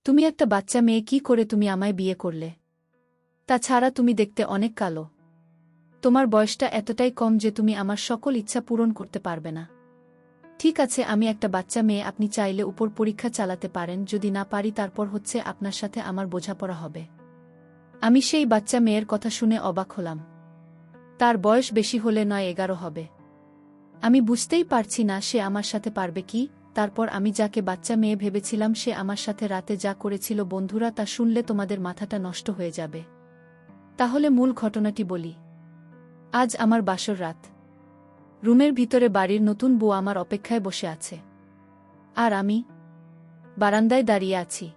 তুমি একটা বাচ্চা মেয়ে, কি করে তুমি আমায় বিয়ে করলে? তাছাড়া তুমি দেখতে অনেক কালো। তোমার বয়সটা এতটাই কম যে তুমি আমার সকল ইচ্ছা পূরণ করতে পারবে না। ঠিক আছে, আমি একটা বাচ্চা মেয়ে, আপনি চাইলে উপর পরীক্ষা চালাতে পারেন, যদি না পারি তারপর হচ্ছে আপনার সাথে আমার বোঝাপড়া হবে। আমি সেই বাচ্চা মেয়ের কথা শুনে অবাক হলাম। তার বয়স বেশি হলে 9-11 হবে। আমি বুঝতেই পারছি না সে আমার সাথে পারবে কি। তারপর আমি যাকে বাচ্চা মেয়ে ভেবেছিলাম সে আমার সাথে রাতে যা করেছিল, বন্ধুরা, তা শুনলে তোমাদের মাথাটা নষ্ট হয়ে যাবে। তাহলে মূল ঘটনাটি বলি। আজ আমার বাসর রাত। রুমের ভিতরে বাড়ির নতুন বউ আমার অপেক্ষায় বসে আছে, আর আমি বারান্দায় দাঁড়িয়ে আছি।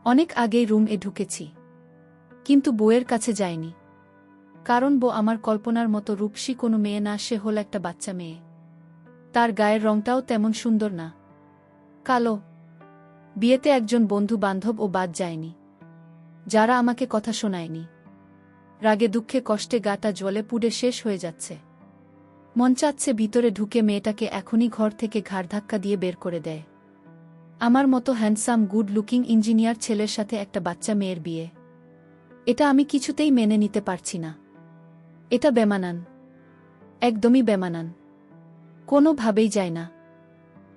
অনেক আগেই রুমে ঢুকেছি, কিন্তু বউয়ের কাছে যাইনি, কারণ বউ আমার কল্পনার মতো রূপসী কোনো মেয়ে না, সে হল একটা বাচ্চা মেয়ে। তার গায়ের রংটাও তেমন সুন্দর না, কালো। বিয়েতে একজন বন্ধু বান্ধব ও বাদ যায়নি, যারা আমাকে কথা শোনায়নি। রাগে দুঃখে কষ্টে গাটা জ্বলে পুড়ে শেষ হয়ে যাচ্ছে। মন চাচ্ছে ভিতরে ঢুকে মেয়েটাকে এখনই ঘর থেকে ঘাড় ধাক্কা দিয়ে বের করে দেয়। আমার মতো হ্যান্ডসাম গুড লুকিং ইঞ্জিনিয়ার ছেলের সাথে একটা বাচ্চা মেয়ের বিয়ে, এটা আমি কিছুতেই মেনে নিতে পারছি না। এটা বেমানান, একদমই বেমানান, কোনোভাবেই যায় না।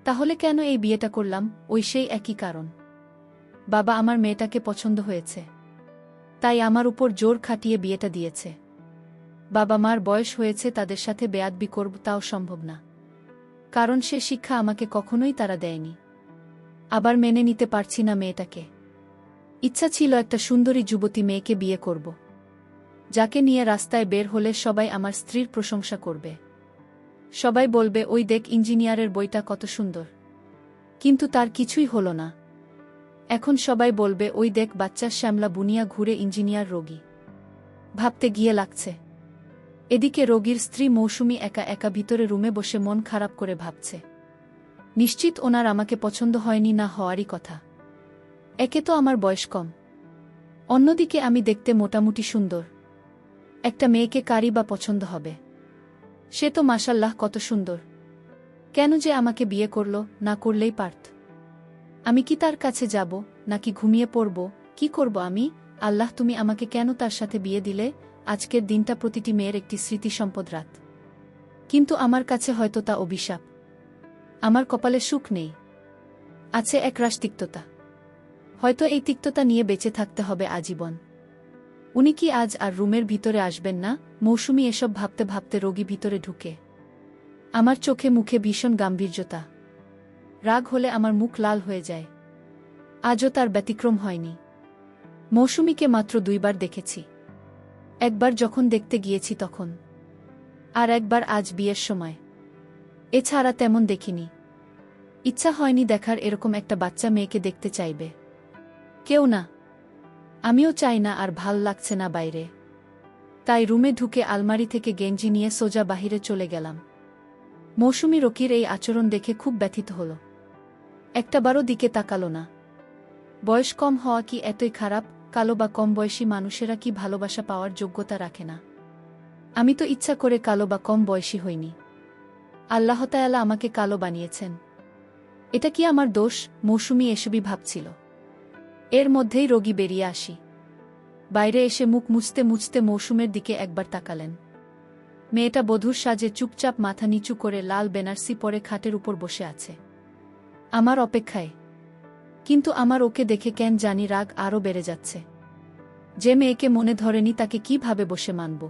তাহলে কেন এই বিয়েটা করলাম? ওই সেই একই কারণ। বাবা আমার মেয়েটাকে পছন্দ হয়েছে, তাই আমার উপর জোর খাটিয়ে বিয়েটা দিয়েছে। বাবা মার বয়স হয়েছে, তাদের সাথে বেয়াদবি করব তাও সম্ভব না, কারণ সে শিক্ষা আমাকে কখনোই তারা দেয়নি। আবার মেনে নিতে পারছি না মেয়েটাকে। ইচ্ছা ছিল একটা সুন্দরী যুবতী মেয়েকে বিয়ে করব, যাকে নিয়ে রাস্তায় বের হলে সবাই আমার স্ত্রীর প্রশংসা করবে। সবাই বলবে, ওই দেখ ইঞ্জিনিয়ারের বইটা কত সুন্দর। কিন্তু তার কিছুই হলো না। এখন সবাই বলবে, ওই দেখ বাচ্চার শ্যামলা বুনিয়া ঘুরে ইঞ্জিনিয়ার রোগী। ভাবতে গিয়ে লাগছে। এদিকে রোগীর স্ত্রী মৌসুমী একা একা ভিতরে রুমে বসে মন খারাপ করে ভাবছে, নিশ্চিত ওনার আমাকে পছন্দ হয়নি, না হওয়ারই কথা। একে তো আমার বয়স কম, অন্যদিকে আমি দেখতে মোটামুটি সুন্দর। একটা মেয়েকে কারই বা পছন্দ হবে? সে তো মাশাল্লাহ কত সুন্দর। কেন যে আমাকে বিয়ে করল? না করলেই পারত। আমি কি তার কাছে যাব, নাকি ঘুমিয়ে পড়ব? কি করব আমি? আল্লাহ, তুমি আমাকে কেন তার সাথে বিয়ে দিলে? আজকের দিনটা প্রতিটি মেয়ের একটি স্মৃতি সম্পদ রাত, কিন্তু আমার কাছে হয়তো তা অভিশাপ। আমার কপালে সুখ নেই, আছে একরাশ তিক্ততা। হয়তো এই তিক্ততা নিয়ে বেঁচে থাকতে হবে আজীবন। উনি কি আজ আর রুমের ভিতরে আসবেন না? মৌসুমী এসব ভাবতে ভাবতে রোগী ভিতরে ঢুকে। আমার চোখে মুখে ভীষণ গাম্ভীর্যতা। রাগ হলে আমার মুখ লাল হয়ে যায়। আজও তার ব্যতিক্রম হয়নি। মৌসুমীকে মাত্র 2 বার দেখেছি। একবার যখন দেখতে গিয়েছি তখন, আর একবার আজ বিয়ের সময়। এছাড়া তেমন দেখিনি। ইচ্ছা হয়নি দেখার, এরকম একটা বাচ্চা মেয়েকে দেখতে চাইবে কেউ না। আমিও চাই না, আর ভাল লাগছে না বাইরে। তাই রুমে ঢুকে আলমারি থেকে গেঞ্জি নিয়ে সোজা বাহিরে চলে গেলাম। মৌসুমী রকির এই আচরণ দেখে খুব ব্যথিত হল। একটাবারও দিকে তাকালো না। বয়স কম হওয়া কি এতই খারাপ? কালো বা কম বয়সী মানুষেরা কি ভালোবাসা পাওয়ার যোগ্যতা রাখে না? আমি তো ইচ্ছা করে কালো বা কম বয়সী হইনি। আল্লাহ তাআলা আমাকে কালো বানিয়েছেন। এটা কি আমার দোষ? মৌসুমী এসবই ভাবছিল। এর মধ্যেই রোগী বেরিয়ে আসি। বাইরে এসে মুখ মুছতে মুছতে মৌসুমের দিকে একবার তাকালেন। মেয়েটা বধূর সাজে চুপচাপ মাথা নিচু করে লাল বেনারসি পরে খাটের উপর বসে আছে, আমার অপেক্ষায়। কিন্তু আমার ওকে দেখে কেন জানি রাগ আরও বেড়ে যাচ্ছে। যে মেয়েকে মনে ধরেনি তাকে কিভাবে বসে মানব?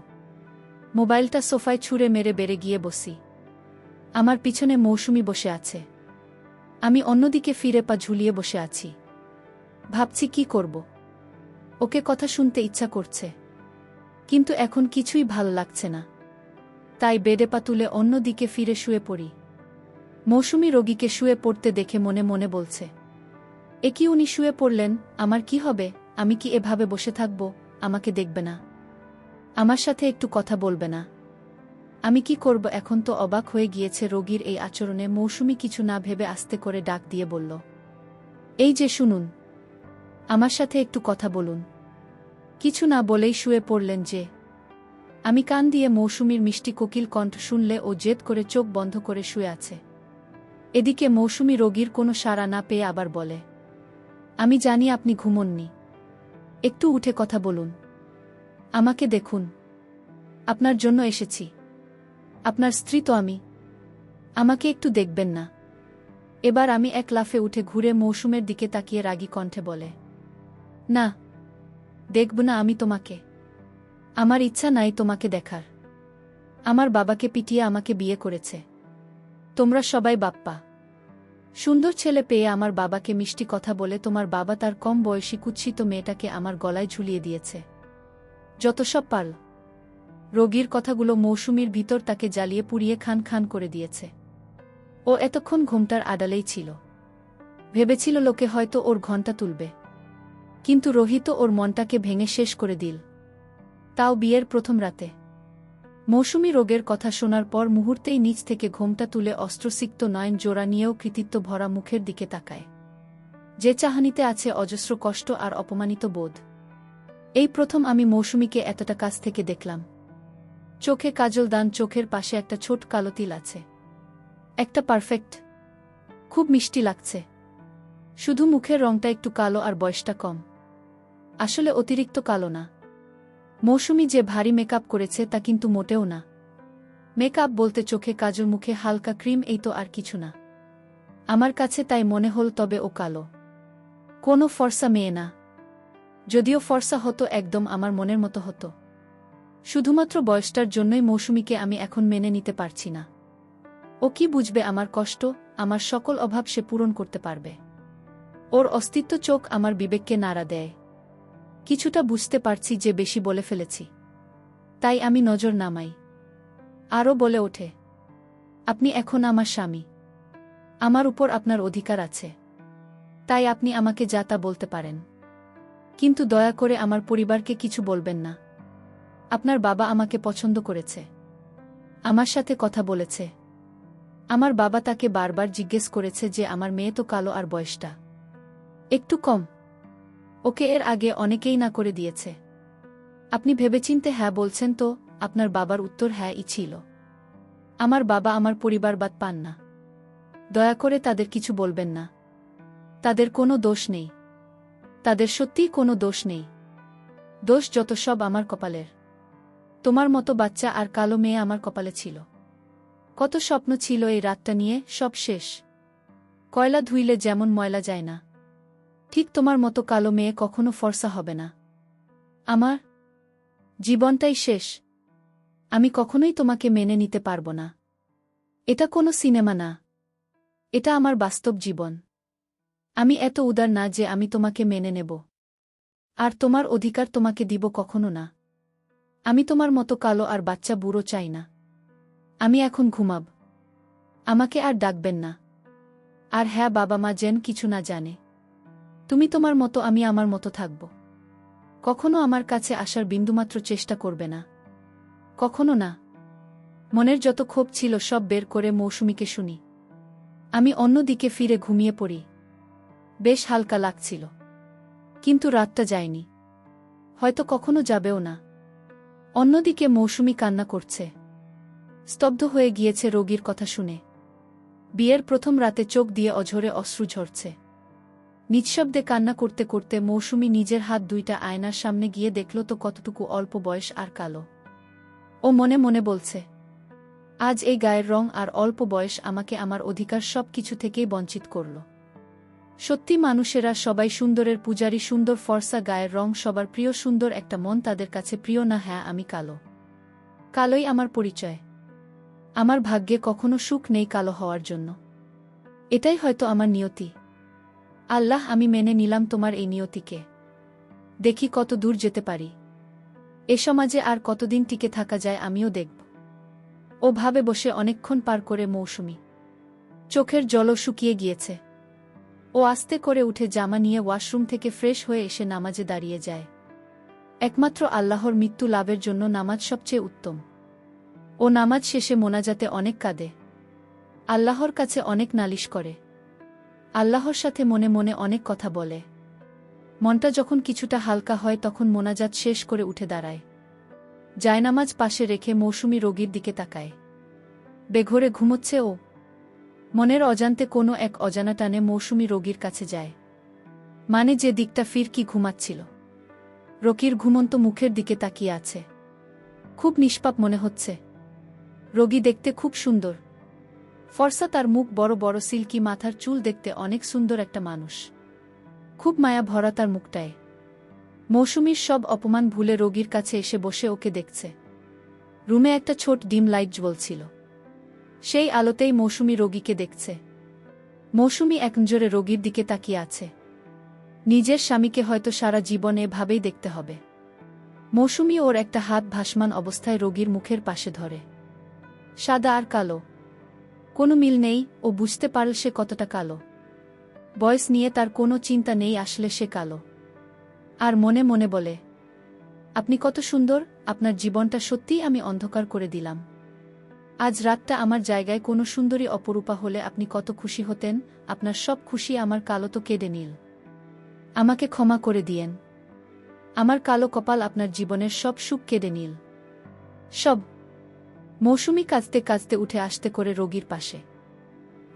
মোবাইলটা সোফায় ছুঁড়ে মেরে বেড়ে গিয়ে বসি। আমার পিছনে মৌসুমী বসে আছে, আমি অন্যদিকে ফিরে পা ঝুলিয়ে বসে আছি। ভাবছি কি করব। ওকে কথা শুনতে ইচ্ছা করছে, কিন্তু এখন কিছুই ভালো লাগছে না। তাই বেডে পা তুলে অন্যদিকে ফিরে শুয়ে পড়ি। মৌসুমী রোগীকে শুয়ে পড়তে দেখে মনে মনে বলছে, এ কি উনি শুয়ে পড়লেন? আমার কি হবে? আমি কি এভাবে বসে থাকব? আমাকে দেখবে না? আমার সাথে একটু কথা বলবে না? আমি কি করব এখন? তো অবাক হয়ে গিয়েছে রোগীর এই আচরণে। মৌসুমী কিছু না ভেবে আস্তে করে ডাক দিয়ে বলল, এই যে শুনুন, আমার সাথে একটু কথা বলুন। কিছু না বলেই শুয়ে পড়লেন যে। আমি কান দিয়ে মৌসুমীর মিষ্টি কোকিল কণ্ঠ শুনলে ও জেদ করে চোখ বন্ধ করে শুয়ে আছে। এদিকে মৌসুমী রোগীর কোনো সাড়া না পেয়ে আবার বলে, আমি জানি আপনি ঘুমোননি। একটু উঠে কথা বলুন। আমাকে দেখুন। আপনার জন্য এসেছি। আপনার স্ত্রী তো আমি। আমাকে একটু দেখবেন না? এবার আমি এক লাফে উঠে ঘুরে মৌসুমের দিকে তাকিয়ে রাগী কণ্ঠে বলে, না, দেখব না আমি তোমাকে। আমার ইচ্ছা নাই তোমাকে দেখার। আমার বাবাকে পিটিয়ে আমাকে বিয়ে করেছে। তোমরা সবাই বাপ্পা। সুন্দর ছেলে পেয়ে আমার বাবাকে মিষ্টি কথা বলে তোমার বাবা তার কম বয়সী কুৎসিত মেয়েটাকে আমার গলায় ঝুলিয়ে দিয়েছে। যত সব পারল। রোগীর কথাগুলো মৌসুমীর ভিতর তাকে জ্বালিয়ে পুড়িয়ে খান খান করে দিয়েছে। ও এতক্ষণ ঘুমটার আড়ালেই ছিল। ভেবেছিল লোকে হয়তো ওর ঘণ্টা তুলবে। কিন্তু রোহিত ওর মনটাকে ভেঙে শেষ করে দিল। তাও বিয়ের প্রথম রাতে। মৌসুমী রোগের কথা শোনার পর মুহূর্তেই নিচ থেকে ঘোমটা তুলে অস্ত্রসিক্ত নয়ন জোড়া নিয়েও কৃতিত্ব ভরা মুখের দিকে তাকায়। যে চাহনিতে আছে অজস্র কষ্ট আর অপমানিত বোধ। এই প্রথম আমি মৌসুমীকে এতটা কাছ থেকে দেখলাম। চোখে কাজল দান, চোখের পাশে একটা ছোট কালো তিল আছে। একটা পারফেক্ট। খুব মিষ্টি লাগছে। শুধু মুখের রংটা একটু কালো আর বয়সটা কম। আসলে অতিরিক্ত কালো না। মৌসুমী যে ভারী মেকআপ করেছে তা কিন্তু মোটেও না। মেকআপ বলতে চোখে কাজল, মুখে হালকা ক্রিম, এই তো আর কিছু না। আমার কাছে তাই মনে হল তবে ও কালো। কোনো ফর্সা মেয়ে না। যদিও ফর্সা হতো একদম আমার মনের মতো হতো। শুধুমাত্র বয়সটার জন্যই মৌসুমীকে আমি এখন মেনে নিতে পারছি না। ও কি বুঝবে আমার কষ্ট, আমার সকল অভাব সে পূরণ করতে পারবে। ওর অস্তিত্ব চোখ আমার বিবেককে নাড়া দেয়। কিছুটা বুঝতে পারছি যে বেশি বলে ফেলেছি। তাই আমি নজর নামাই। আরও বলে ওঠে, আপনি এখন আমার স্বামী। আমার উপর আপনার অধিকার আছে। তাই আপনি আমাকে যা তা বলতে পারেন। কিন্তু দয়া করে আমার পরিবারকে কিছু বলবেন না। আপনার বাবা আমাকে পছন্দ করেছে। আমার সাথে কথা বলেছে। আমার বাবা তাকে বারবার জিজ্ঞেস করেছে যে আমার মেয়ে তো কালো আর বয়সটা একটু কম। ওকে এর আগে অনেকেই না করে দিয়েছে। আপনি ভেবেচিন্তে হ্যাঁ বলছেন তো? আপনার বাবার উত্তর হ্যাঁই ছিল। আমার বাবা আমার পরিবারবাদ পান না। দয়া করে তাদের কিছু বলবেন না। তাদের কোনো দোষ নেই। তাদের সত্যিই কোনো দোষ নেই। দোষ যত সব আমার কপালের। তোমার মতো বাচ্চা আর কালো মেয়ে আমার কপালে ছিল। কত স্বপ্ন ছিল এই রাতটা নিয়ে, সব শেষ। কয়লা ধুইলে যেমন ময়লা যায় না, ঠিক তোমার মতো কালো মেয়ে কখনো ফর্সা হবে না। আমার জীবনটাই শেষ। আমি কখনোই তোমাকে মেনে নিতে পারব না। এটা কোনো সিনেমা না। এটা আমার বাস্তব জীবন। আমি এত উদার না যে আমি তোমাকে মেনে নেব। আর তোমার অধিকার তোমাকে দিব কখনো না। আমি তোমার মতো কালো আর বাচ্চা বুড়ো চাই না। আমি এখন ঘুমাব। আমাকে আর ডাকবেন না। আর হ্যাঁ, বাবা মা যেন কিছু না জানে। তুমি তোমার মতো, আমি আমার মতো থাকব। কখনো আমার কাছে আসার বিন্দুমাত্র চেষ্টা করবে না। কখনো না। মনের যত ক্ষোভ ছিল সব বের করে মৌসুমীকে শুনি। আমি অন্যদিকে ফিরে ঘুমিয়ে পড়ি। বেশ হালকা লাগছিল। কিন্তু রাতটা যায়নি। হয়তো কখনো যাবেও না। অন্যদিকে মৌসুমী কান্না করছে। স্তব্ধ হয়ে গিয়েছে রোগীর কথা শুনে। বিয়ের প্রথম রাতে চোখ দিয়ে অঝরে অশ্রু ঝরছে। নিঃশব্দে কান্না করতে করতে মৌসুমী নিজের হাত দুইটা আয়নার সামনে গিয়ে দেখল তো কতটুকু অল্প বয়স আর কালো। ও মনে মনে বলছে, আজ এই গায়ের রং আর অল্প বয়স আমাকে আমার অধিকার সব কিছু থেকেই বঞ্চিত করল। সত্যি মানুষেরা সবাই সুন্দরের পূজারী, সুন্দর ফর্সা গায়ের রং সবার প্রিয়, সুন্দর একটা মন তাদের কাছে প্রিয় না। হ্যাঁ, আমি কালো। কালোই আমার পরিচয়। আমার ভাগ্যে কখনো সুখ নেই কালো হওয়ার জন্য। এটাই হয়তো আমার নিয়তি। আল্লাহ, আমি মেনে নিলাম তোমার এই নিয়তিকে। দেখি কত দূর যেতে পারি। এ সমাজে আর কতদিন টিকে থাকা যায় আমিও দেখব। ও ভাবে বসে অনেকক্ষণ পার করে মৌসুমী। চোখের জলও শুকিয়ে গিয়েছে। ও আস্তে করে উঠে জামা নিয়ে ওয়াশরুম থেকে ফ্রেশ হয়ে এসে নামাজে দাঁড়িয়ে যায়। একমাত্র আল্লাহর মৃত্যু লাভের জন্য নামাজ সবচেয়ে উত্তম। ও নামাজ শেষে মোনাজাতে অনেক কাঁদে। আল্লাহর কাছে অনেক নালিশ করে। আল্লাহর সাথে মনে মনে অনেক কথা বলে। মনটা যখন কিছুটা হালকা হয় তখন মোনাজাত শেষ করে উঠে দাঁড়ায়। জায়নামাজ পাশে রেখে মৌসুমী রোগীর দিকে তাকায়। বেঘোরে ঘুমোচ্ছে ও। মনের অজান্তে কোনো এক অজানা টানে মৌসুমী রোগীর কাছে যায়। মানে যে দিকটা ফিরকি ঘুমাচ্ছিল। রকির ঘুমন্ত মুখের দিকে তাকিয়ে আছে। খুব নিষ্পাপ মনে হচ্ছে। রোগী দেখতে খুব সুন্দর। ফর্সা, তার মুখ বড় বড়, সিল্কি, মাথার চুল, দেখতে অনেক সুন্দর একটা মানুষ। খুব মায়া ভরা তার মুখটায়। মৌসুমীর সব অপমান ভুলে রোগীর কাছে এসে বসে ওকে দেখছে। রুমে একটা ছোট ডিম লাইট জ্বলছিল। সেই আলোতেই মৌসুমী রোগীকে দেখছে। মৌসুমী একনজরে রোগীর দিকে তাকিয়ে আছে। নিজের স্বামীকে হয়তো সারা জীবন এভাবেই দেখতে হবে। মৌসুমী ওর একটা হাত ভাসমান অবস্থায় রোগীর মুখের পাশে ধরে। সাদা আর কালো, কোনো মিল নেই। ও বুঝতে পারল সে কতটা কালো। বয়স নিয়ে তার কোনো চিন্তা নেই, আসলে সে কালো। আর মনে মনে বলে, আপনি কত সুন্দর, আপনার জীবনটা সত্যিই আমি অন্ধকার করে দিলাম। আজ রাতটা আমার জায়গায় কোনো সুন্দরী অপরূপা হলে আপনি কত খুশি হতেন। আপনার সব খুশি আমার কালো তো কেড়ে নিল। আমাকে ক্ষমা করে দিয়েন। আমার কালো কপাল আপনার জীবনের সব সুখ কেড়ে নিল। সব। মৌসুমী কাঁদতে কাঁদতে উঠে আসতে করে রোগীর পাশে।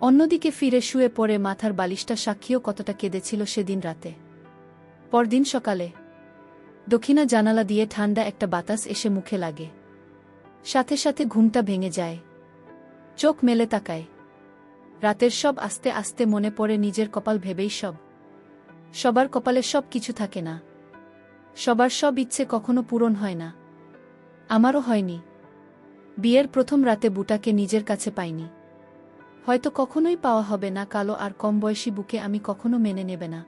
অন্যদিকে ফিরে শুয়ে পড়ে মাথার বালিশটা সাক্ষীও কতটা কেঁদেছিল সেদিন রাতে। পরদিন সকালে দক্ষিণা জানালা দিয়ে ঠান্ডা একটা বাতাস এসে মুখে লাগে। সাথে সাথে ঘুমটা ভেঙে যায়। চোখ মেলে তাকায়। রাতের সব আস্তে আস্তে মনে পড়ে নিজের কপাল ভেবেই। সবার কপালে সব কিছু থাকে না। সবার সব ইচ্ছে কখনো পূরণ হয় না। আমারও হয়নি। বিয়ের প্রথম রাতে বুটাকে নিজের কাছে পাইনি। হয়তো কখনোই পাওয়া হবে না। কালো আর কম বয়সী বুকে আমি কখনো মেনে নেবে না।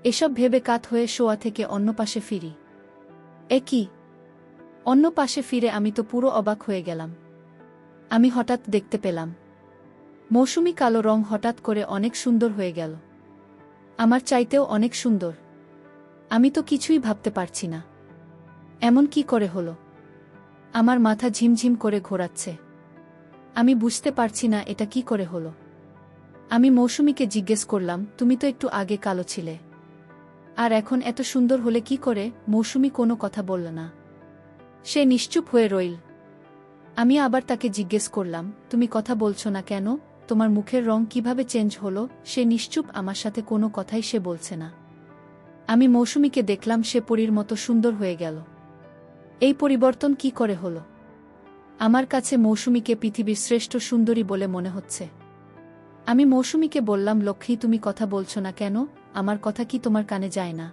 এসব ভেবে কাত হয়ে শোয়া থেকে অন্য পাশে ফিরি। কি? অন্য পাশে ফিরে আমি তো পুরো অবাক হয়ে গেলাম। আমি হঠাৎ দেখতে পেলাম মৌসুমী কালো রং হঠাৎ করে অনেক সুন্দর হয়ে গেল। আমার চাইতেও অনেক সুন্দর। আমি তো কিছুই ভাবতে পারছি না। এমন কি করে হলো? আমার মাথা ঝিমঝিম করে ঘোরাচ্ছে। আমি বুঝতে পারছি না এটা কি করে হলো। আমি মৌসুমীকে জিজ্ঞেস করলাম, তুমি তো একটু আগে কালো ছিলে, আর এখন এত সুন্দর হলে কি করে? মৌসুমী কোনো কথা বলল না। সে নিশ্চুপ হয়ে রইল। আমি আবার তাকে জিজ্ঞেস করলাম, তুমি কথা বলছো না কেন? তোমার মুখের রং কিভাবে চেঞ্জ হলো? সে নিশ্চুপ, আমার সাথে কোনো কথাই সে বলছে না। আমি মৌসুমীকে দেখলাম, সে পরীর মতো সুন্দর হয়ে গেল। এই পরিবর্তন কি করে হলো? আমার কাছে মৌসুমীকে পৃথিবীর শ্রেষ্ঠ সুন্দরী বলে মনে হচ্ছে। আমি মৌসুমীকে বললাম, লক্ষ্মী, তুমি কথা বলছো না কেন? আমার কথা কি তোমার কানে যায় না?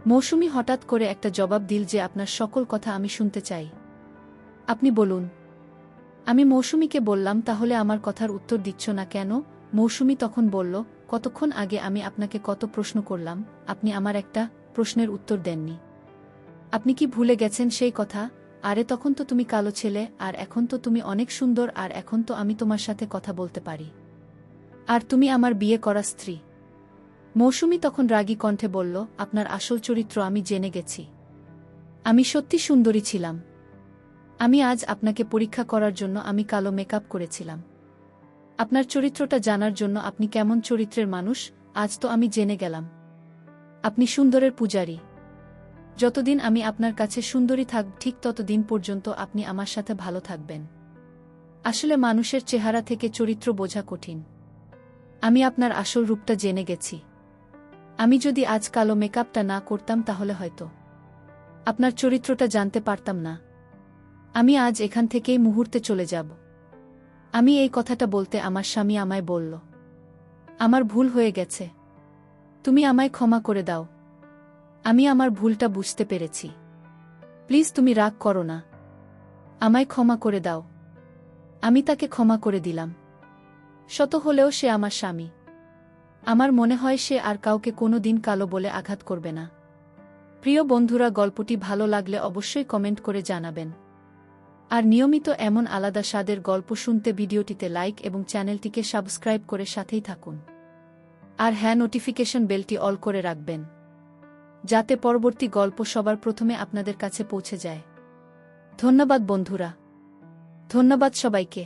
মৌসুমী হঠাৎ করে একটা জবাব দিল যে, আপনার সকল কথা আমি শুনতে চাই। আপনি বলুন। আমি মৌসুমীকে বললাম, তাহলে আমার কথার উত্তর দিচ্ছ না কেন? মৌসুমী তখন বলল, কতক্ষণ আগে আমি আপনাকে কত প্রশ্ন করলাম, আপনি আমার একটা প্রশ্নের উত্তর দেননি। আপনি কি ভুলে গেছেন সেই কথা? আরে তখন তো তুমি কালো ছেলে, আর এখন তো তুমি অনেক সুন্দর, আর এখন তো আমি তোমার সাথে কথা বলতে পারি। আর তুমি আমার বিয়ে করা স্ত্রী। মৌসুমী তখন রাগী কণ্ঠে বলল, আপনার আসল চরিত্র আমি জেনে গেছি। আমি সত্যি সুন্দরী ছিলাম। আমি আজ আপনাকে পরীক্ষা করার জন্য আমি কালো মেকআপ করেছিলাম। আপনার চরিত্রটা জানার জন্য, আপনি কেমন চরিত্রের মানুষ আজ তো আমি জেনে গেলাম। আপনি সুন্দরের পূজারী। যতদিন আমি আপনার কাছে সুন্দরী থাকব, ঠিক ততদিন পর্যন্ত আপনি আমার সাথে ভালো থাকবেন। আসলে মানুষের চেহারা থেকে চরিত্র বোঝা কঠিন। আমি আপনার আসল রূপটা জেনে গেছি। আমি যদি আজ কালো মেকআপটা না করতাম তাহলে হয়তো আপনার চরিত্রটা জানতে পারতাম না। আমি আজ এখান থেকেই মুহূর্তে চলে যাব। আমি এই কথাটা বলতে আমার স্বামী আমায় বলল, আমার ভুল হয়ে গেছে, তুমি আমায় ক্ষমা করে দাও। আমি আমার ভুলটা বুঝতে পেরেছি। প্লিজ তুমি রাগ করো না, আমায় ক্ষমা করে দাও। আমি তাকে ক্ষমা করে দিলাম। শত হলেও সে আমার স্বামী। আমার মনে হয় সে আর কাউকে কোনো দিন কালো বলে আঘাত করবে না। প্রিয় বন্ধুরা, গল্পটি ভালো লাগলে অবশ্যই কমেন্ট করে জানাবেন। আর নিয়মিত এমন আলাদা স্বাদের গল্প শুনতে ভিডিওটিতে লাইক এবং চ্যানেলটিকে সাবস্ক্রাইব করে সাথেই থাকুন। আর হ্যাঁ, নোটিফিকেশন বেলটি অল করে রাখবেন, যাতে পরবর্তী গল্প সবার প্রথমে আপনাদের কাছে পৌঁছে যায়। ধন্যবাদ বন্ধুরা। ধন্যবাদ সবাইকে।